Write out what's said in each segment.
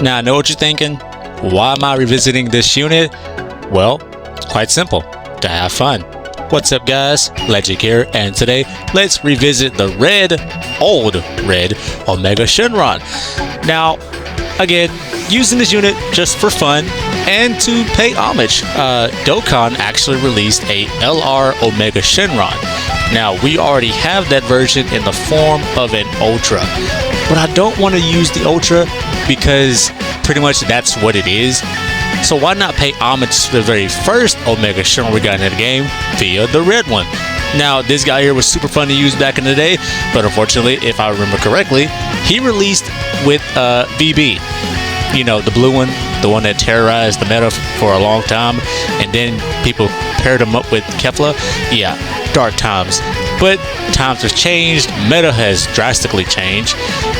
Now I know what you're thinking. Why am I revisiting this unit? Well, quite simple, to have fun. What's up guys, Legic here, and today let's revisit the old red Omega Shenron. Now, again, using this unit just for fun and to pay homage. Dokkan actually released a LR Omega Shenron. Now, we already have that version in the form of an Ultra, but I don't want to use the Ultra because pretty much that's what it is. So why not pay homage to the very first Omega Shenron we got in the game via the red one? Now, this guy here was super fun to use back in the day, but unfortunately, if I remember correctly, he released with VB. You know, the blue one, the one that terrorized the meta for a long time, and then people paired him up with Kefla. Yeah, dark times. But times have changed, meta has drastically changed,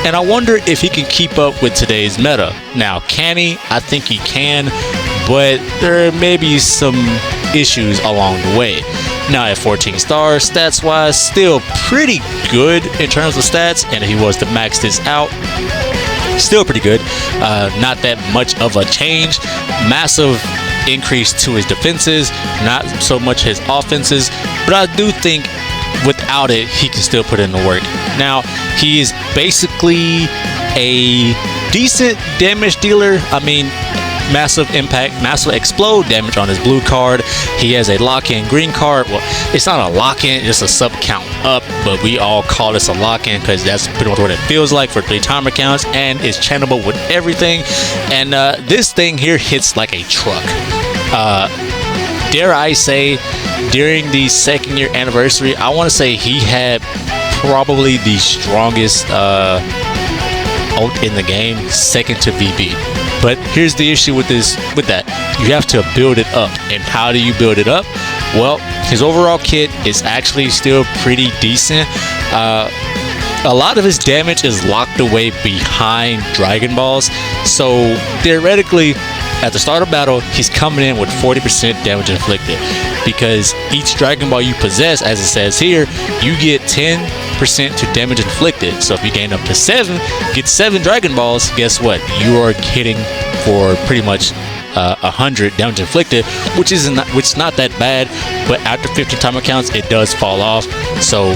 and I wonder if he can keep up with today's meta. Now, can he? I think he can, but there may be some issues along the way. Now at 14 stars, stats wise, still pretty good in terms of stats, and if he was to max this out, still pretty good. Not that much of a change. Massive increase to his defenses, not so much his offenses, but I do think without it, he can still put in the work. Now, he is basically a decent damage dealer. I mean, massive impact, massive explode damage on his blue card. He has a lock-in green card. Well, it's not a lock-in, it's a sub count up, but we all call this a lock-in because that's pretty much what it feels like for 3 timer counts, and it's channelable with everything. And this thing here hits like a truck. Dare I say, during the 2nd year anniversary, I want to say he had probably the strongest ult in the game, second to VB. But here's the issue with that. You have to build it up. And how do you build it up? Well, his overall kit is actually still pretty decent. A lot of his damage is locked away behind Dragon Balls. So theoretically, at the start of battle, he's coming in with 40% damage inflicted, because each Dragon Ball you possess, as it says here, you get 10% to damage inflicted. So if you gain up to 7, get 7 Dragon Balls, guess what? You are hitting for pretty much 100 damage inflicted, which is not that bad. But after 50 timer counts, it does fall off. So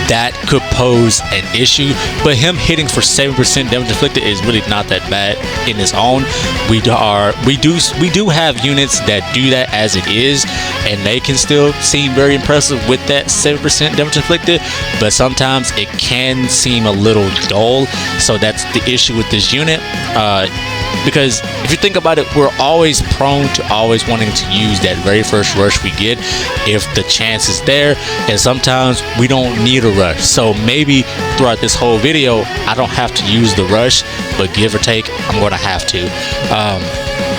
that could pose an issue, but him hitting for 7% damage inflicted is really not that bad in his own. We do have units that do that as it is, and they can still seem very impressive with that 7% damage inflicted, but sometimes it can seem a little dull. So that's the issue with this unit. Because if you think about it, we're always prone to always wanting to use that very first rush we get if the chance is there, and sometimes we don't need a rush. So maybe throughout this whole video, I don't have to use the rush, but give or take, I'm going to have to.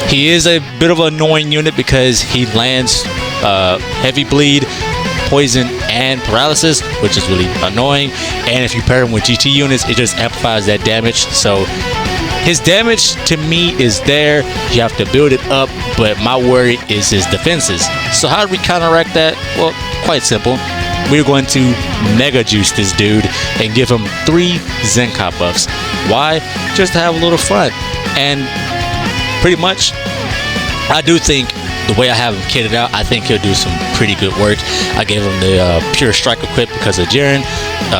He is a bit of an annoying unit because he lands heavy bleed, poison, and paralysis, which is really annoying. And if you pair him with GT units, it just amplifies that damage. So his damage to me is there. You have to build it up, but my worry is his defenses. So how do we counteract that? Well, quite simple. We're going to mega juice this dude and give him 3 Zenkai buffs. Why? Just to have a little fun. And pretty much, I do think the way I have him kitted out, I think he'll do some pretty good work. I gave him the pure strike equip because of Jiren,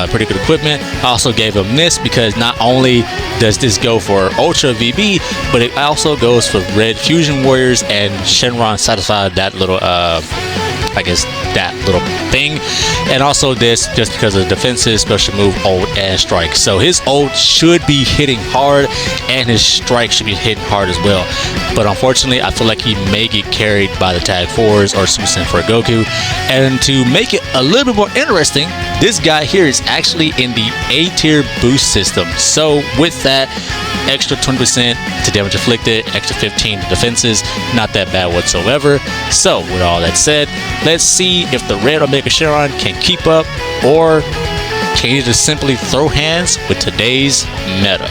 pretty good equipment. I also gave him this because not only does this go for Ultra VB, but it also goes for Red Fusion Warriors, and Shenron satisfied that little I guess that little thing. And also this just because of defenses, special move, ult, and strike. So his ult should be hitting hard, and his strike should be hitting hard as well. But unfortunately, I feel like he may get carried by the tag 4s or Susan for Goku. And to make it a little bit more interesting, this guy here is actually in the A tier boost system. So with that, extra 20% to damage inflicted, extra 15 to defenses, not that bad whatsoever. So with all that said, let's see if the red Omega Shenron can keep up, or can you just simply throw hands with today's meta.